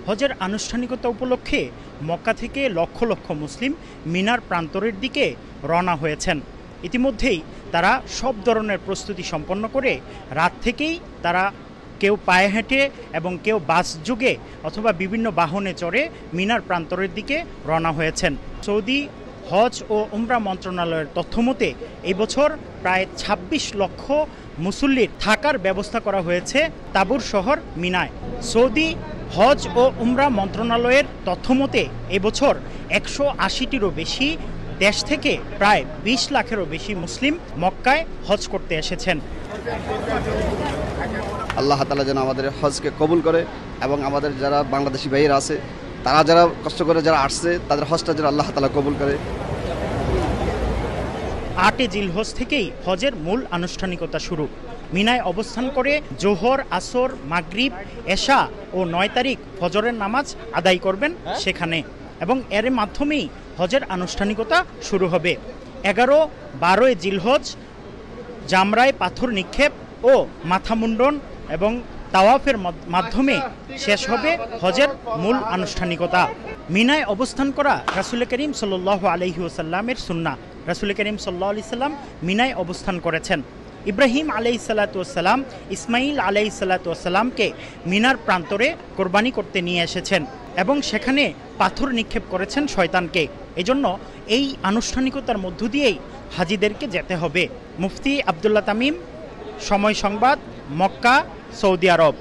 হজের আনুষ্ঠানিকতা উপলক্ষে মক্কা থেকে লক্ষ লক্ষ মুসলিম মিনার প্রান্তরের দিকে রওনা হয়েছেন। ইতিমধ্যেই তারা সব ধরনের প্রস্তুতি সম্পন্ন করে রাত থেকেই তারা কেউ পায়ে হেঁটে এবং কেউ বাস যোগে অথবা বিভিন্ন বাহনে চড়ে মিনার প্রান্তরের দিকে রওনা হয়েছেন। সৌদি হজ ও উমরা মন্ত্রণালয়ের তথ্যমতে এই বছর প্রায় ২৬ লক্ষ মুসল্লির থাকার ব্যবস্থা করা হয়েছে তাবুর শহর মিনায়। সৌদি হজ ও উমরা মন্ত্রণালয়ের তথ্যমতে এবছর ১৮০টিরও বেশি দেশ থেকে প্রায় ২০ লাখেরও বেশি মুসলিম মক্কায় হজ করতে এসেছেন। আল্লাহ তাআলা যেন আমাদের হজকে কবুল করে এবং আমাদের যারা বাংলাদেশি ভাইয়েরা আছে তারা যারা কষ্ট করে যারা আসছে তাদের হজটা যেন আল্লাহ তাআলা কবুল করে। ৮ জিলহজ থেকেই হজের মূল আনুষ্ঠানিকতা শুরু। মিনায় অবস্থান করে জোহর, আসর, মাগরিব, এশা ও ৯ তারিখ ফজরের নামাজ আদায় করবেন সেখানে এবং এর মাধ্যমেই হজের আনুষ্ঠানিকতা শুরু হবে। ১১-১২ জিলহজ জামরায় পাথর নিক্ষেপ ও মাথা মুন্ডন এবং তাওয়াফের মাধ্যমে শেষ হবে হজের মূল আনুষ্ঠানিকতা। মিনায় অবস্থান করা রাসূল করিম সাল্লাল্লাহু আলাইহি ওয়াসাল্লামের সুন্নাহ। রাসূল করিম সাল্লাল্লাহু আলাইহি সাল্লাম মিনায় অবস্থান করেছেন। ইব্রাহিম আলাইহিস সালাতু ওয়াসসালাম ইসমাইল আলাইহিস সালাতু ওয়াসসালামকে মিনার প্রান্তরে কোরবানি করতে নিয়ে এসেছেন এবং সেখানে পাথর নিক্ষেপ করেছেন শয়তানকে। এজন্য এই আনুষ্ঠানিকতার মধ্য দিয়েই হাজিদেরকে যেতে হবে। মুফতি আব্দুল্লাহ তামিম, সময় সংবাদ, মক্কা, সৌদি আরব।